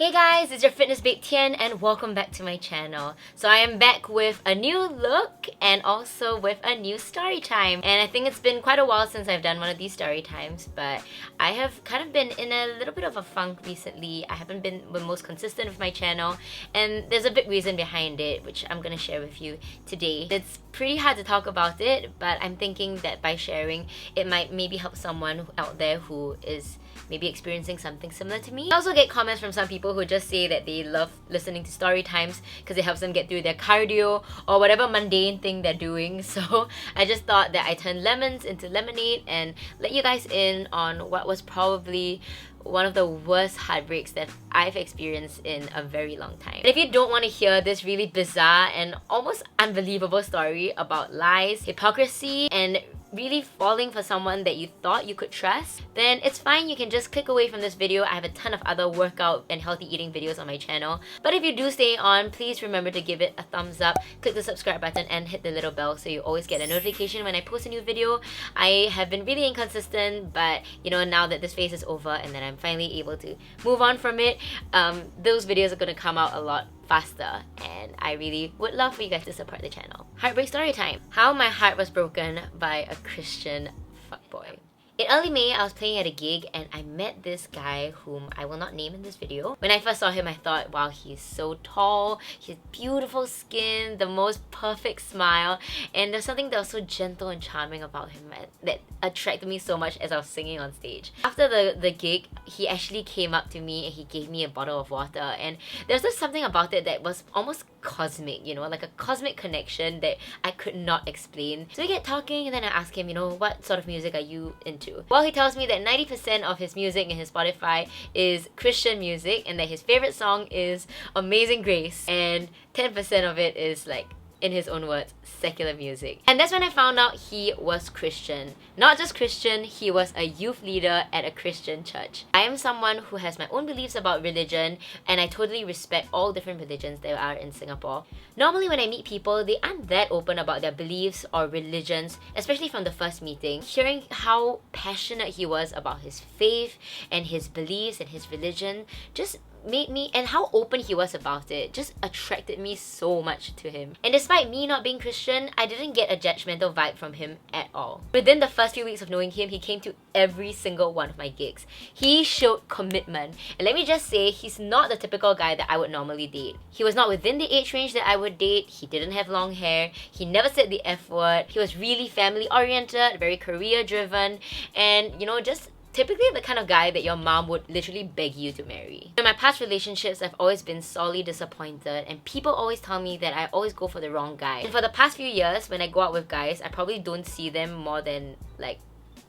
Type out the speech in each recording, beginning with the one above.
Hey guys, it's your fitness babe Tyen and welcome back to my channel. So I am back with a new look and also with a new story time. And I think it's been quite a while since I've done one of these story times, but I have kind of been in a little bit of a funk recently. I haven't been the most consistent with my channel, and there's a big reason behind it, which I'm gonna share with you today. It's pretty hard to talk about it, but I'm thinking that by sharing, it might maybe help someone out there who is maybe experiencing something similar to me. I also get comments from some people who just say that they love listening to story times because it helps them get through their cardio or whatever mundane thing they're doing. So I just thought that I turned lemons into lemonade and let you guys in on what was probably one of the worst heartbreaks that I've experienced in a very long time. And if you don't want to hear this really bizarre and almost unbelievable story about lies, hypocrisy, and really falling for someone that you thought you could trust, then it's fine, you can just click away from this video. I have a ton of other workout and healthy eating videos on my channel. But if you do stay on, please remember to give it a thumbs up, click the subscribe button and hit the little bell so you always get a notification when I post a new video. I have been really inconsistent, but you know, now that this phase is over and that I'm finally able to move on from it, those videos are going to come out a lot faster, and I really would love for you guys to support the channel. Heartbreak story time. How my heart was broken by a Christian fuckboy. In early May, I was playing at a gig and I met this guy whom I will not name in this video. When I first saw him, I thought, wow, he's so tall, he has beautiful skin, the most perfect smile, and there's something that was so gentle and charming about him that attracted me so much as I was singing on stage. After the gig, he actually came up to me and he gave me a bottle of water, and there's just something about it that was almost cosmic, you know, like a cosmic connection that I could not explain. So we get talking and then I ask him, you know, what sort of music are you into? Well, he tells me that 90% of his music in his Spotify is Christian music and that his favorite song is Amazing Grace, and 10% of it is, like, in his own words, secular music. And that's when I found out he was Christian. Not just Christian, he was a youth leader at a Christian church. I am someone who has my own beliefs about religion, and I totally respect all different religions there are in Singapore. Normally when I meet people, they aren't that open about their beliefs or religions, especially from the first meeting. Hearing how passionate he was about his faith and his beliefs and his religion just made me, and how open he was about it, just attracted me so much to him. And despite me not being Christian, I didn't get a judgmental vibe from him at all. Within the first few weeks of knowing him, he came to every single one of my gigs. He showed commitment, and let me just say, he's not the typical guy that I would normally date. He was not within the age range that I would date. He didn't have long hair. He never said the F word. He was really family oriented, very career driven, and you know, just typically the kind of guy that your mom would literally beg you to marry. In my past relationships, I've always been sorely disappointed, and people always tell me that I always go for the wrong guy. And for the past few years, when I go out with guys, I probably don't see them more than like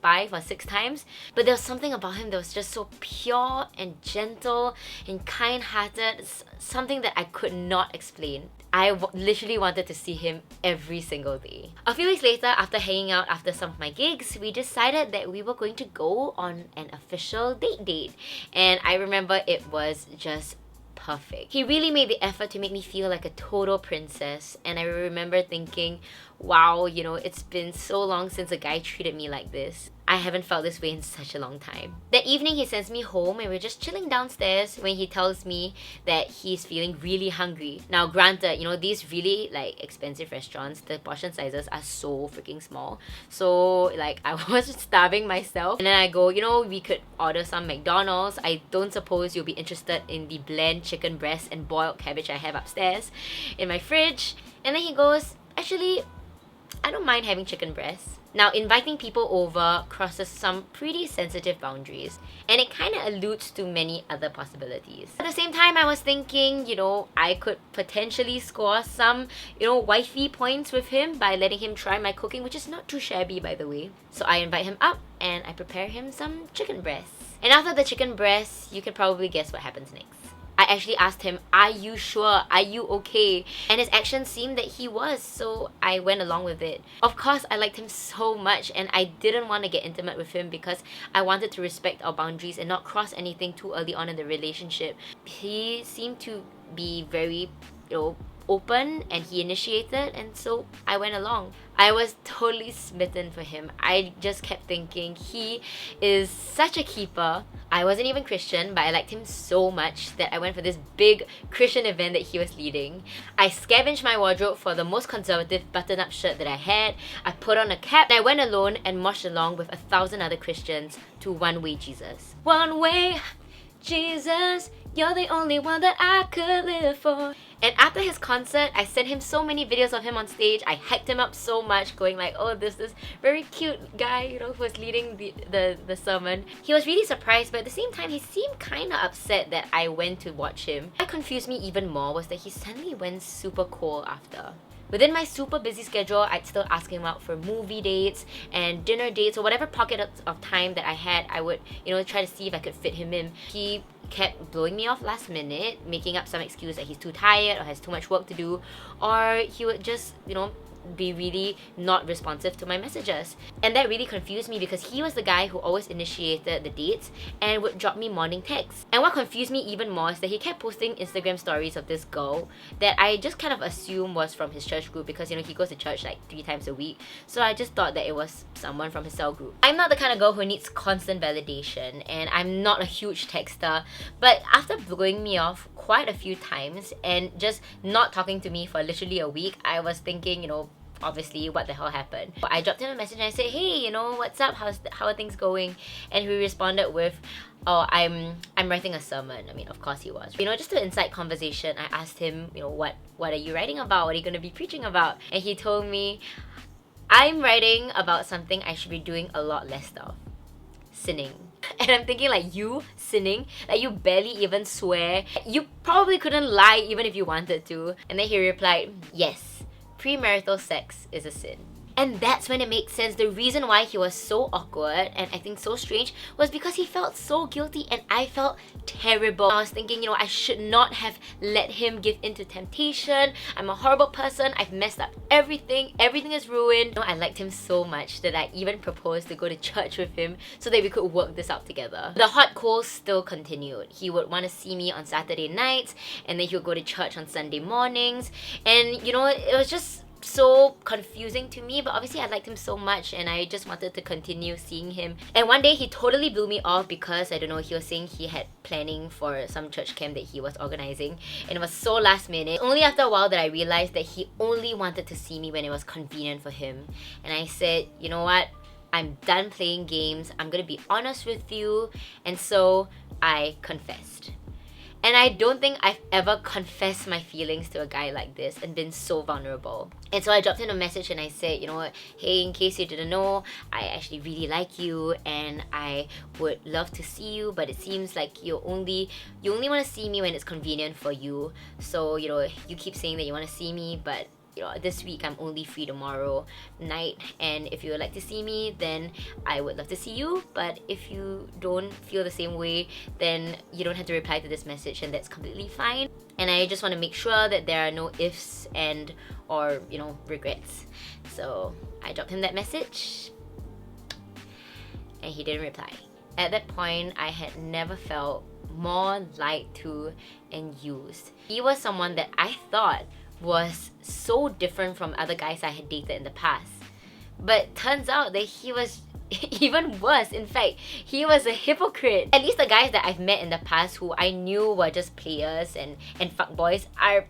5 or 6 times, but there was something about him that was just so pure and gentle and kind-hearted, something that I could not explain. I literally wanted to see him every single day. A few weeks later, after hanging out after some of my gigs, we decided that we were going to go on an official date. And I remember it was just perfect. He really made the effort to make me feel like a total princess, and I remember thinking, wow, you know, it's been so long since a guy treated me like this. I haven't felt this way in such a long time. That evening, he sends me home and we're just chilling downstairs when he tells me that he's feeling really hungry. Now, granted, you know, these really like expensive restaurants, the portion sizes are so freaking small. So like, I was starving myself, and then I go, you know, we could order some McDonald's. I don't suppose you'll be interested in the bland chicken breast and boiled cabbage I have upstairs in my fridge. And then he goes, actually, I don't mind having chicken breast. Now, inviting people over crosses some pretty sensitive boundaries, and it kind of alludes to many other possibilities. At the same time, I was thinking, you know, I could potentially score some, you know, wifey points with him by letting him try my cooking, which is not too shabby, by the way. So I invite him up and I prepare him some chicken breasts. And after the chicken breasts, you can probably guess what happens next. I actually asked him, are you sure? Are you okay? And his actions seemed that he was, so I went along with it. Of course, I liked him so much and I didn't want to get intimate with him because I wanted to respect our boundaries and not cross anything too early on in the relationship. He seemed to be very, you know, open and he initiated, and so I went along. I was totally smitten for him. I just kept thinking he is such a keeper. I wasn't even Christian, but I liked him so much that I went for this big Christian event that he was leading. I scavenged my wardrobe for the most conservative button-up shirt that I had. I put on a cap. I went alone and marched along with 1,000 other Christians to One Way Jesus. One Way Jesus, you're the only one that I could live for. And after his concert, I sent him so many videos of him on stage. I hyped him up so much, going like, oh, this very cute guy, you know, who was leading the sermon. He was really surprised, but at the same time, he seemed kind of upset that I went to watch him. What confused me even more was that he suddenly went super cold after. Within my super busy schedule, I'd still ask him out for movie dates and dinner dates, or whatever pocket of time that I had, I would, you know, try to see if I could fit him in. He kept blowing me off last minute, making up some excuse that he's too tired or has too much work to do, or he would just, you know, be really not responsive to my messages. And that really confused me because he was the guy who always initiated the dates and would drop me morning texts. And what confused me even more is that he kept posting Instagram stories of this girl that I just kind of assumed was from his church group because, you know, he goes to church like 3 times a week. So I just thought that it was someone from his cell group. I'm not the kind of girl who needs constant validation, and I'm not a huge texter, but after blowing me off quite a few times and just not talking to me for literally a week, I was thinking, you know, obviously, what the hell happened? I dropped him a message and I said, hey, you know, what's up? How are things going? And he responded with, oh, I'm writing a sermon. I mean, of course he was. You know, just to incite conversation, I asked him, you know, what are you writing about? What are you going to be preaching about? And he told me, I'm writing about something I should be doing a lot less of. Sinning. And I'm thinking, like, you sinning? Like, you barely even swear. You probably couldn't lie even if you wanted to. And then he replied, yes. Premarital sex is a sin. And that's when it makes sense. The reason why he was so awkward and I think so strange was because he felt so guilty and I felt terrible. I was thinking, you know, I should not have let him give into temptation. I'm a horrible person. I've messed up everything. Everything is ruined. You know, I liked him so much that I even proposed to go to church with him so that we could work this out together. The hot calls still continued. He would want to see me on Saturday nights and then he would go to church on Sunday mornings. And, you know, it was just so confusing to me, but obviously I liked him so much and I just wanted to continue seeing him. And one day he totally blew me off because, I don't know, he was saying he had planning for some church camp that he was organizing and it was so last minute. Only after a while that I realized that he only wanted to see me when it was convenient for him. And I said, you know what? I'm done playing games. I'm gonna be honest with you. And so I confessed. And I don't think I've ever confessed my feelings to a guy like this and been so vulnerable. And so I dropped him a message and I said, you know, hey, in case you didn't know, I actually really like you and I would love to see you, but it seems like you only want to see me when it's convenient for you. So, you know, you keep saying that you want to see me, but you know, this week I'm only free tomorrow night, and if you would like to see me, then I would love to see you. But if you don't feel the same way, then you don't have to reply to this message, and that's completely fine. And I just want to make sure that there are no ifs and or, you know, regrets. So I dropped him that message and he didn't reply. At that point, I had never felt more lied to and used. He was someone that I thought was so different from other guys I had dated in the past. But turns out that he was even worse. In fact, he was a hypocrite. At least the guys that I've met in the past who I knew were just players and fuckboys are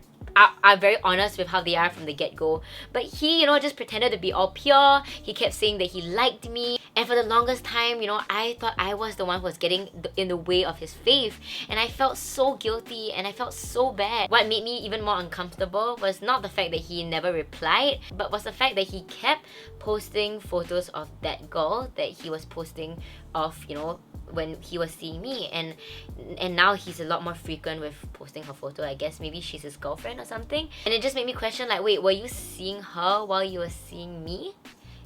very honest with how they are from the get-go. But he, you know, just pretended to be all pure. He kept saying that he liked me. And for the longest time, you know, I thought I was the one who was getting in the way of his faith. And I felt so guilty and I felt so bad. What made me even more uncomfortable was not the fact that he never replied, but was the fact that he kept posting photos of that girl that he was posting of, you know, when he was seeing me, and now he's a lot more frequent with posting her photo. I guess maybe she's his girlfriend or something. And it just made me question, like, wait, were you seeing her while you were seeing me?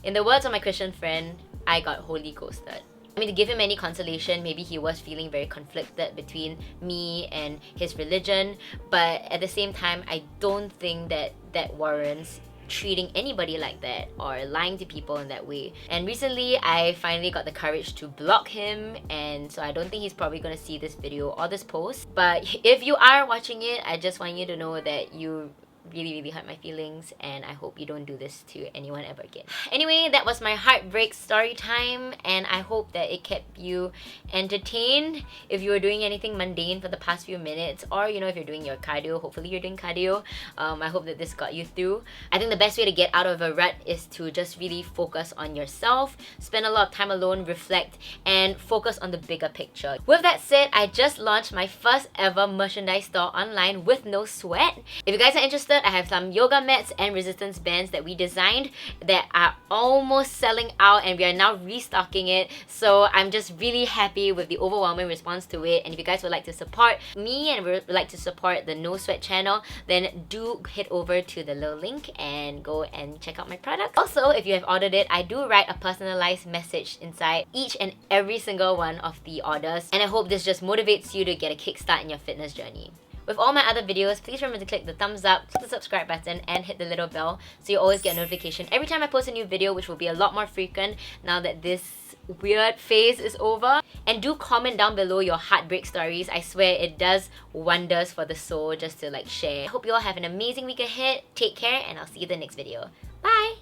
In the words of my Christian friend, I got wholly ghosted. I mean, to give him any consolation, maybe he was feeling very conflicted between me and his religion, but at the same time, I don't think that warrants treating anybody like that or lying to people in that way. And recently I finally got the courage to block him, and so I don't think he's probably gonna see this video or this post. But if you are watching it, I just want you to know that you really, really hurt my feelings, and I hope you don't do this to anyone ever again. Anyway, that was my heartbreak story time, and I hope that it kept you entertained if you were doing anything mundane for the past few minutes, or you know, if you're doing your cardio. Hopefully you're doing cardio. I hope that this got you through. I think the best way to get out of a rut is to just really focus on yourself, spend a lot of time alone, reflect, and focus on the bigger picture. With that said, I just launched my first ever merchandise store online with no sweat. If you guys are interested, I have some yoga mats and resistance bands that we designed that are almost selling out, and we are now restocking it. So I'm just really happy with the overwhelming response to it. And if you guys would like to support me and would like to support the No Sweat channel, then do head over to the little link and go and check out my products. Also, if you have ordered it, I do write a personalized message inside each and every single one of the orders, and I hope this just motivates you to get a kickstart in your fitness journey. With all my other videos, please remember to click the thumbs up, click the subscribe button, and hit the little bell so you always get a notification every time I post a new video, which will be a lot more frequent now that this weird phase is over. And do comment down below your heartbreak stories. I swear it does wonders for the soul just to like share. I hope you all have an amazing week ahead. Take care, and I'll see you in the next video. Bye!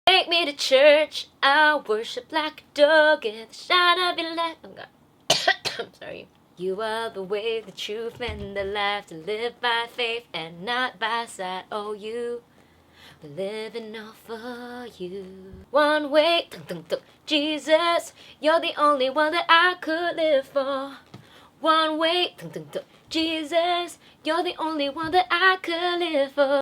Take me to church, I worship like a dog in the shine of your light. Oh God. I'm sorry. You are the way, the truth, and the life, to live by faith and not by sight. Oh, you, we're living all for you. One way, Jesus, you're the only one that I could live for. One way, Jesus, you're the only one that I could live for.